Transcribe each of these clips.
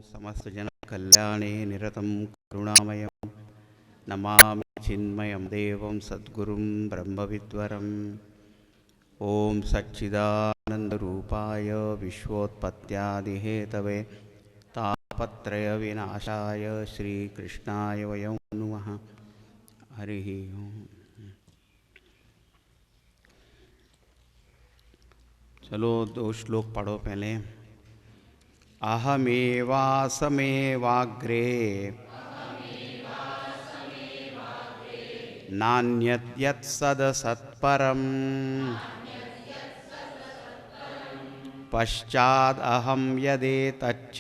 समस्त जन कल्याणे निरतं करुणामयं नमामि चिन्मयं देवं सद्गुरुं ब्रह्मविद्वरम्। ओम सच्चिदानन्दरूपाय विश्वोत्पत्त्यादिहेतवे तापत्रय विनाशाय श्रीकृष्णाय वयं नुमः। हरिः ओम। चलो 2 श्लोक पढ़ो पहले। अहमेवासमेवाग्रे नान्यद्यत्सदसत्परम् पश्चादहं यदेतच्च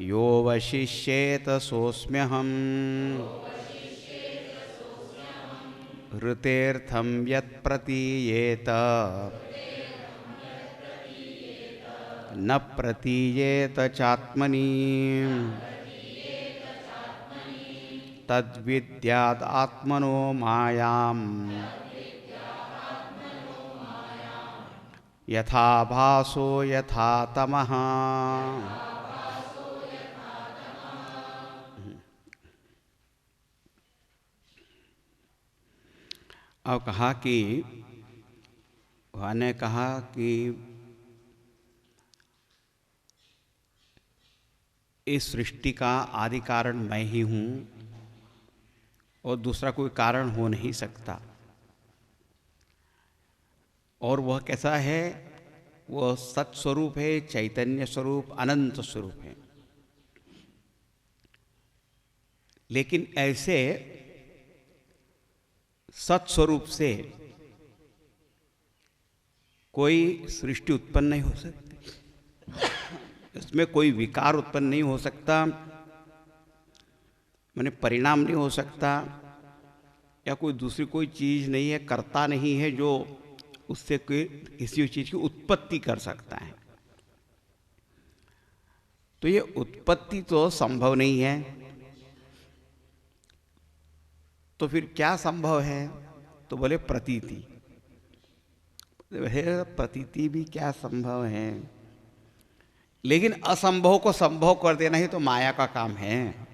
यो वशिष्येत सोऽस्म्यहम्। ऋतेर्थं यत्प्रतीयेत न प्रतीयेत चात्मनि तद्विद्याद् आत्मनो मायाम् यथा भासो यथा तमः। अब कहा कि उन्होंने कहा कि इस सृष्टि का आदि कारण मैं ही हूँ और दूसरा कोई कारण हो नहीं सकता। और वह कैसा है? वह सत्स्वरूप है, चैतन्य स्वरूप, अनंत स्वरूप है। लेकिन ऐसे सत्स्वरूप से कोई सृष्टि उत्पन्न नहीं हो सकती, इसमें कोई विकार उत्पन्न नहीं हो सकता, माने परिणाम नहीं हो सकता, या कोई दूसरी कोई चीज़ नहीं है, कर्ता नहीं है जो उससे कोई किसी चीज़ की उत्पत्ति कर सकता है। तो ये उत्पत्ति तो संभव नहीं है। तो फिर क्या संभव है? तो बोले प्रतीति। प्रतीति भी क्या संभव है? लेकिन असंभव को संभव कर देना ही तो माया का काम है।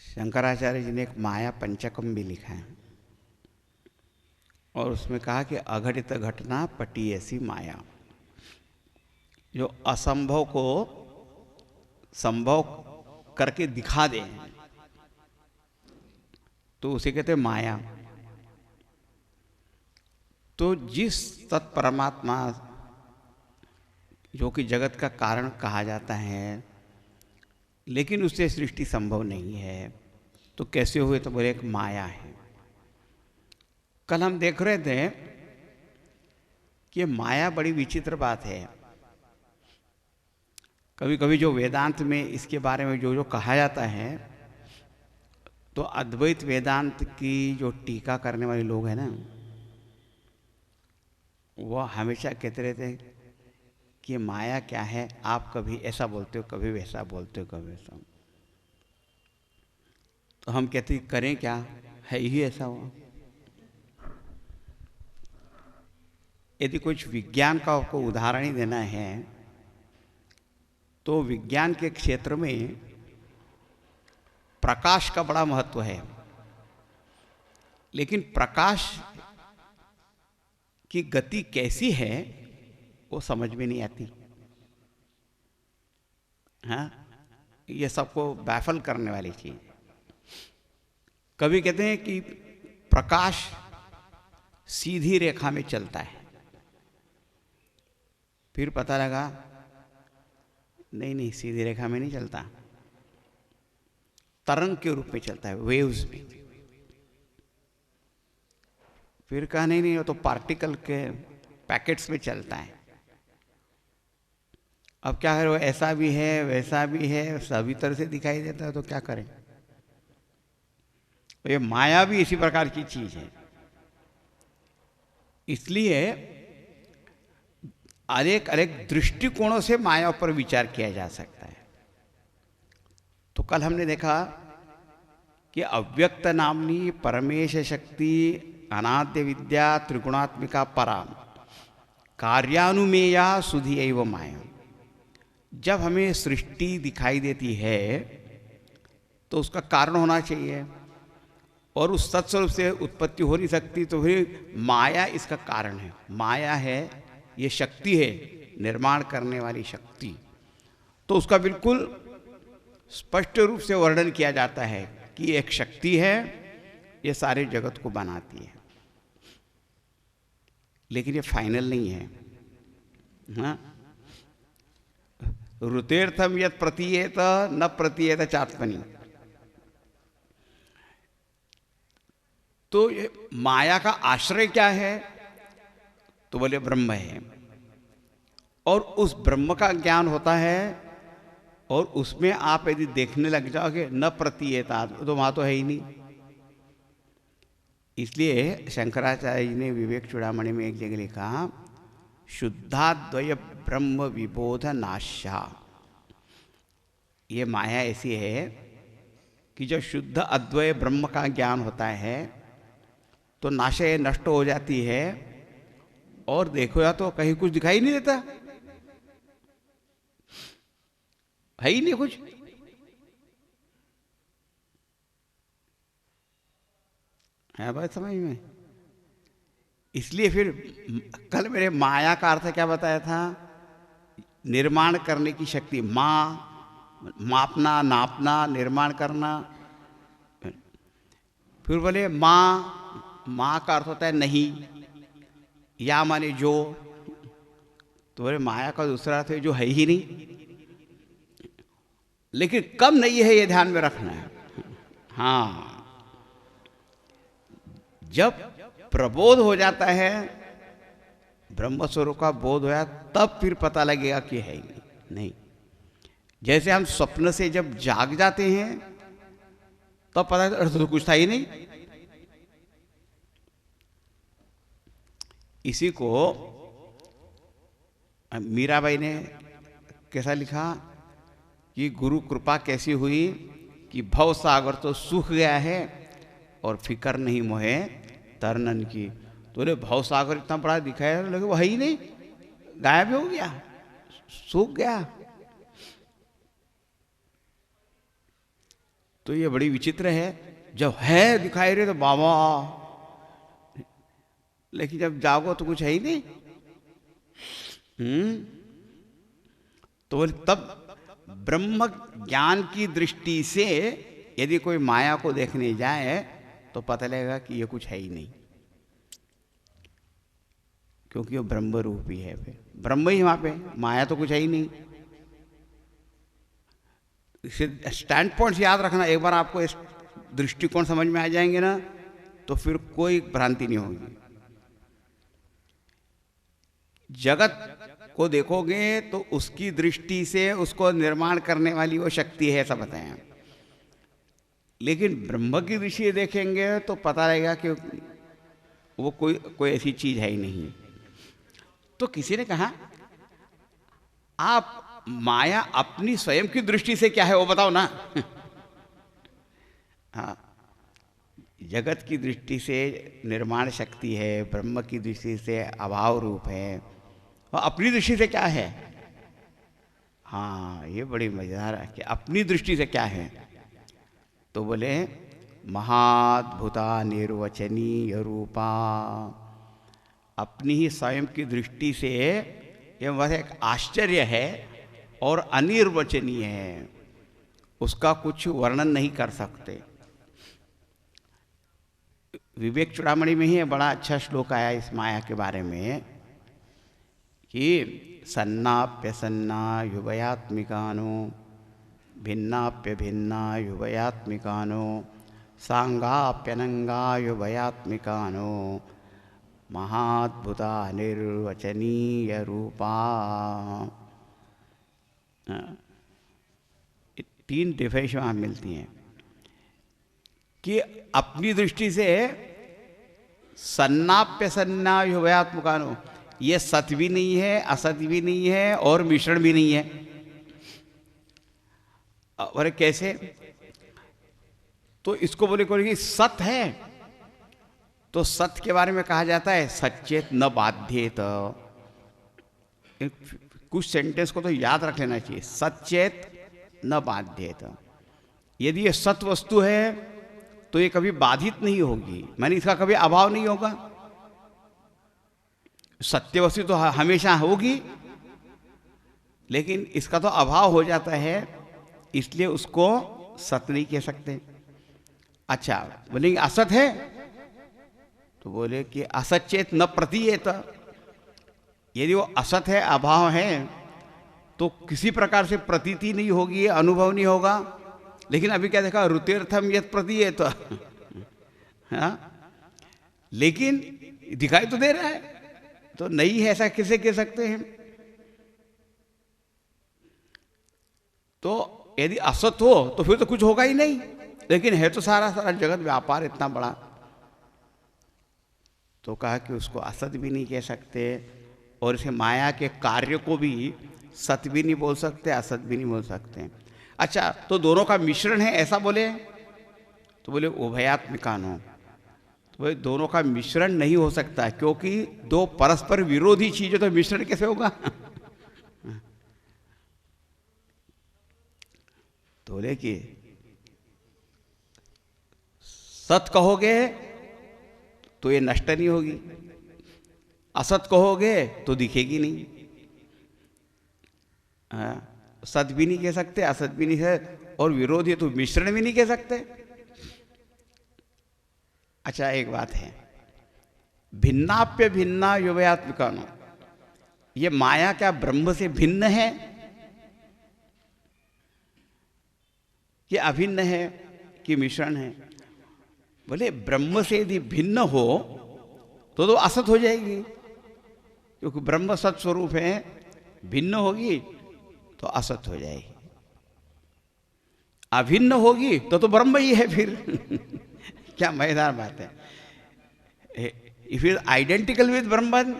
शंकराचार्य जी ने एक माया पंचकम भी लिखा है और उसमें कहा कि अघटित घटना पटी ऐसी माया, जो असंभव को संभव करके दिखा दे तो उसे कहते हैं माया। तो जिस तत्परमात्मा जो कि जगत का कारण कहा जाता है, लेकिन उससे सृष्टि संभव नहीं है, तो कैसे हुए? तो बोले एक माया है। कल हम देख रहे थे कि माया बड़ी विचित्र बात है। कभी कभी जो वेदांत में इसके बारे में जो जो कहा जाता है, तो अद्वैत वेदांत की जो टीका करने वाले लोग हैं ना, वह हमेशा कहते रहते हैं कि माया क्या है, आप कभी ऐसा बोलते हो, कभी वैसा बोलते हो, कभी वैसा। तो हम कहते करें क्या, है ही ऐसा हुआ। यदि कुछ विज्ञान का आपको उदाहरण ही देना है, तो विज्ञान के क्षेत्र में प्रकाश का बड़ा महत्व है, लेकिन प्रकाश की गति कैसी है वो समझ में नहीं आती। हाँ, ये सबको बैफल करने वाली चीज। कभी कहते हैं कि प्रकाश सीधी रेखा में चलता है, फिर पता लगा नहीं, सीधी रेखा में नहीं चलता, तरंग के रूप में चलता है, वेव्स में। फिर कहा नहीं, वो तो पार्टिकल के पैकेट्स में चलता है। अब क्या करें, वो ऐसा भी है, वैसा भी है, सभी तरह से दिखाई देता है, तो क्या करें? तो ये माया भी इसी प्रकार की चीज है। इसलिए अनेक अनेक दृष्टिकोणों से माया पर विचार किया जा सकता है। तो कल हमने देखा कि अव्यक्त नामनी परमेश शक्ति अनाद्य विद्या त्रिगुणात्मिका परा, कार्यानुमेया सुधि एव माया। जब हमें सृष्टि दिखाई देती है तो उसका कारण होना चाहिए, और उस सत्स्वरूप से उत्पत्ति हो नहीं सकती, तो फिर माया इसका कारण है। माया है, ये शक्ति है, निर्माण करने वाली शक्ति। तो उसका बिल्कुल स्पष्ट रूप से वर्णन किया जाता है कि एक शक्ति है, ये सारे जगत को बनाती है। लेकिन ये फाइनल नहीं है। हाँ, ऋतेर्थम यत् प्रतीयेत न प्रतीयेत चात्मनि। तो ये माया का आश्रय क्या है? तो बोले ब्रह्म है, और उस ब्रह्म का ज्ञान होता है, और उसमें आप यदि देखने लग जाओगे न प्रतीयेता, तो वहां तो है ही नहीं। इसलिए शंकराचार्य जी ने विवेक चूड़ामणि में एक जगह लिखा, शुद्धाद्वय ब्रह्म विबोध नाशा। ये माया ऐसी है कि जब शुद्ध अद्वय ब्रह्म का ज्ञान होता है तो नाशय नष्ट हो जाती है, और देखो या तो कहीं कुछ दिखाई नहीं देता, है ही नहीं कुछ। है बात समझ में? इसलिए फिर कल मेरे माया का अर्थ क्या बताया था? निर्माण करने की शक्ति। मापना, नापना, निर्माण करना। फिर बोले माँ का अर्थ होता है नहीं, या माने जो। तो बोले माया का दूसरा अर्थ है जो है ही नहीं। लेकिन कब नहीं है ये ध्यान में रखना है। हाँ, जब प्रबोध हो जाता है, ब्रह्म स्वरूप का बोध होया, तब फिर पता लगेगा कि है ही नहीं। जैसे हम स्वप्न से जब जाग जाते हैं तब पता अर्थ तो कुछ था ही नहीं। इसी को मीराबाई ने कैसा लिखा कि गुरु कृपा कैसी हुई कि भव सागर तो सूख गया है और फिकर नहीं मोहे तरनन की। तो भव सागर इतना बड़ा दिखाया, लगे वो है ही नहीं, गायब हो गया, सूख गया। तो ये बड़ी विचित्र है। जब है दिखाई रहे तो बाबा, लेकिन जब जागो तो कुछ है ही नहीं। तो तब ब्रह्म ज्ञान की दृष्टि से यदि कोई माया को देखने जाए तो पता लगेगा कि ये कुछ है ही नहीं, क्योंकि वो ब्रह्म रूप ही है। ब्रह्म ही वहां पे, माया तो कुछ है ही नहीं। स्टैंड पॉइंट याद रखना। एक बार आपको इस दृष्टिकोण समझ में आ जाएंगे ना, तो फिर कोई भ्रांति नहीं होगी। जगत को देखोगे तो उसकी दृष्टि से उसको निर्माण करने वाली वो शक्ति है, ऐसा बताया। लेकिन ब्रह्म की दृष्टि से देखेंगे तो पता लगेगा कि वो कोई ऐसी चीज है ही नहीं। तो किसी ने कहा, आप माया अपनी स्वयं की दृष्टि से क्या है वो बताओ ना। हाँ, जगत की दृष्टि से निर्माण शक्ति है, ब्रह्म की दृष्टि से अभाव रूप है, और अपनी दृष्टि से क्या है? हाँ, ये बड़ी मजेदार है कि अपनी दृष्टि से क्या है। तो बोले महाद्भुता निर्वचनीय रूपा। अपनी ही स्वयं की दृष्टि से यह वह एक आश्चर्य है और अनिर्वचनीय है, उसका कुछ वर्णन नहीं कर सकते। विवेक चूड़ामणि में ही बड़ा अच्छा श्लोक आया इस माया के बारे में कि सन्नाप्य सन्ना युवयात्मिकानो भिन्नाप्य भिन्ना युवयात्मिकानो सांगाप्यनंगा युवयात्मिकानो महाद्भुता निर्वचनीय रूपा। तीन डिफिनेशन वहाँ मिलती हैं कि अपनी दृष्टि से सन्नाप्य सन्ना युवयात्मिकानो, ये सत्य भी नहीं है, असत्य भी नहीं है, और मिश्रण भी नहीं है। और कैसे? तो इसको बोले कि सत्य है, तो सत्य के बारे में कहा जाता है सच्चेत न बाध्येत। कुछ सेंटेंस को तो याद रख लेना चाहिए। सच्चेत न बाध्येत, यदि ये सत वस्तु है तो ये कभी बाधित नहीं होगी, माने इसका कभी अभाव नहीं होगा। सत्य वस्तु तो हमेशा होगी, लेकिन इसका तो अभाव हो जाता है, इसलिए उसको सत नहीं कह सकते। अच्छा, बोलेंगे असत है, तो बोले कि असचेत न प्रतीयेत, यदि वो असत है, अभाव है, तो किसी प्रकार से प्रतीति नहीं होगी, अनुभव नहीं होगा। लेकिन अभी क्या देखा, रुतेर्थम यत प्रतीयेत, हाँ, लेकिन दिखाई तो दे रहा है, तो नहीं है ऐसा कैसे कह सकते हैं। तो यदि असत हो तो फिर तो कुछ होगा ही नहीं, लेकिन है तो सारा सारा जगत व्यापार इतना बड़ा, तो कहा कि उसको असत भी नहीं कह सकते, और इसे माया के कार्य को भी सत भी नहीं बोल सकते, असत भी नहीं बोल सकते। अच्छा, तो दोनों का मिश्रण है ऐसा बोले, तो बोले उभयात्मिकानो, तो बोले दोनों का मिश्रण नहीं हो सकता, क्योंकि दो परस्पर विरोधी चीजें, तो मिश्रण कैसे होगा। तो बोले कि सत कहोगे तो ये नष्ट नहीं होगी, असत कहोगे तो दिखेगी नहीं। सत भी नहीं कह सकते, असत भी नहीं है, और विरोधी तो मिश्रण भी नहीं कह सकते। अच्छा, एक बात है, भिन्नाप्य भिन्ना युवयात्मिकानो, ये माया क्या ब्रह्म से भिन्न है कि अभिन्न है कि मिश्रण है। बोले ब्रह्म से यदि भिन्न हो तो असत हो जाएगी, क्योंकि ब्रह्म सत स्वरूप है, भिन्न होगी तो असत हो जाएगी, अभिन्न होगी तो ब्रह्म ही है फिर। क्या मजेदार बात है। If is identical with Brahman,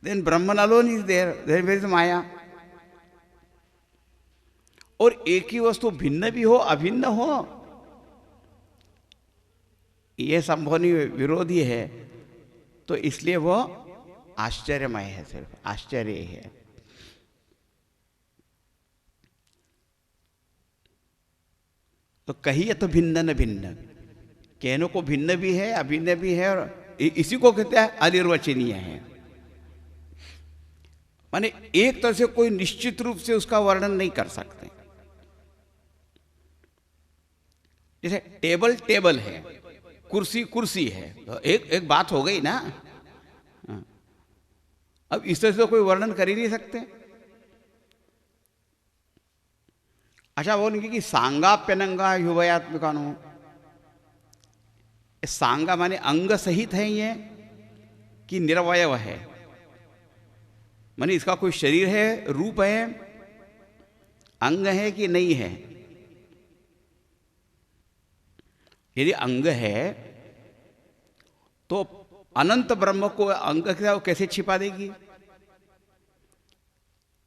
then Brahman alone is there is maya. और एक ही वस्तु भिन्न भी हो अभिन्न हो, ये संभव नहीं, विरोधी है, तो इसलिए वो आश्चर्यमय है, सिर्फ आश्चर्य है। तो कहिए तो भिन्न न भिन्न, कहने को भिन्न भी है अभिन्न भी है, और इसी को कहते हैं अनिर्वचनीय है। माने एक तरह से कोई निश्चित रूप से उसका वर्णन नहीं कर सकते। जैसे टेबल टेबल है, कुर्सी कुर्सी है, तो एक बात हो गई ना। अब इस तरह से तो कोई वर्णन कर ही नहीं सकते। अच्छा, बोलेंगे कि सांगाप्यनंगा युवयात्मिकानो, सांगा माने अंग सहित है ये कि निरवयव है, माने इसका कोई शरीर है, रूप है, अंग है कि नहीं है। यदि अंग है तो अनंत ब्रह्म को अंग क्या कैसे छिपा देगी।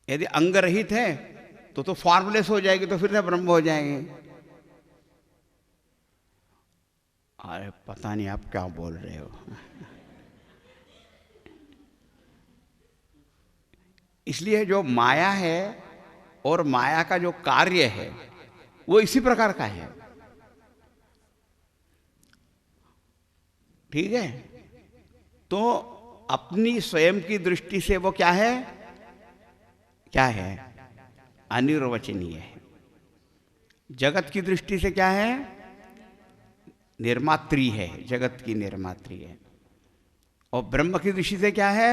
यदि अंग रहित है तो फॉर्मलेस हो जाएगी, तो फिर से ब्रह्म हो जाएंगे। अरे पता नहीं आप क्या बोल रहे हो। इसलिए जो माया है और माया का जो कार्य है वो इसी प्रकार का है, ठीक है। तो अपनी स्वयं की दृष्टि से वो क्या है, क्या है, अनिर्वचनीय है। जगत की दृष्टि से क्या है, निर्मात्री है, जगत की निर्मात्री है। और ब्रह्म की दृष्टि से क्या है,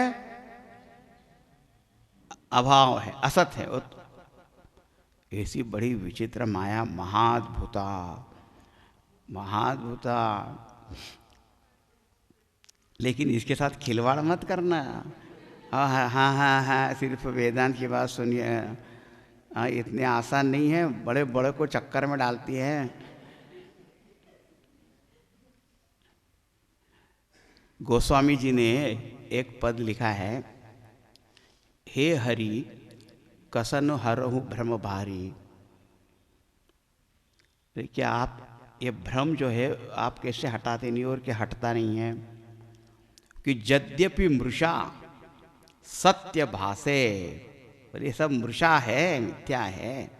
अभाव है, असत है। ऐसी बड़ी विचित्र माया, महाद्भुता महाद्भुता। लेकिन इसके साथ खिलवाड़ मत करना। हाँ हाँ हाँ हाँ हाँ, सिर्फ वेदांत की बात सुनिए, इतने आसान नहीं है, बड़े बड़े को चक्कर में डालती है। गोस्वामी जी ने एक पद लिखा है, हे हरि कसन हरहु भ्रम भारी। क्या आप ये भ्रम जो है आप कैसे हटाते नहीं, और क्या हटता नहीं है कि यद्यपि मृषा सत्य भासे। पर ये सब मृषा है, मिथ्या है,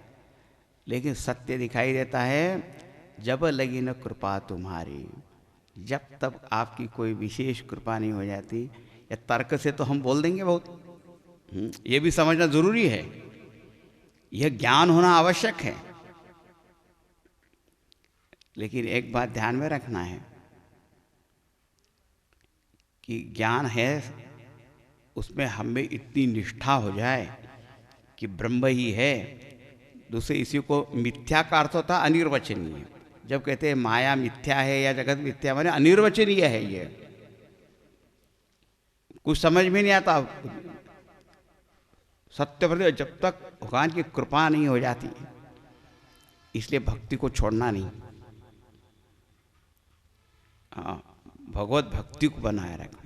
लेकिन सत्य दिखाई देता है जब लगी न कृपा तुम्हारी। जब तक आपकी कोई विशेष कृपा नहीं हो जाती, या तर्क से तो हम बोल देंगे बहुत, ये भी समझना जरूरी है, यह ज्ञान होना आवश्यक है। लेकिन एक बात ध्यान में रखना है कि ज्ञान है, उसमें हमें इतनी निष्ठा हो जाए कि ब्रह्म ही है। दूसरे इसी को मिथ्या का अर्थ होता अनिर्वचनीय। जब कहते हैं माया मिथ्या है या जगत मिथ्या, माने अनिर्वचनीय है, ये कुछ समझ में नहीं आता। सत्य पर जब तक भगवान की कृपा नहीं हो जाती, इसलिए भक्ति को छोड़ना नहीं, हाँ, भगवत भक्ति को बनाए रखना।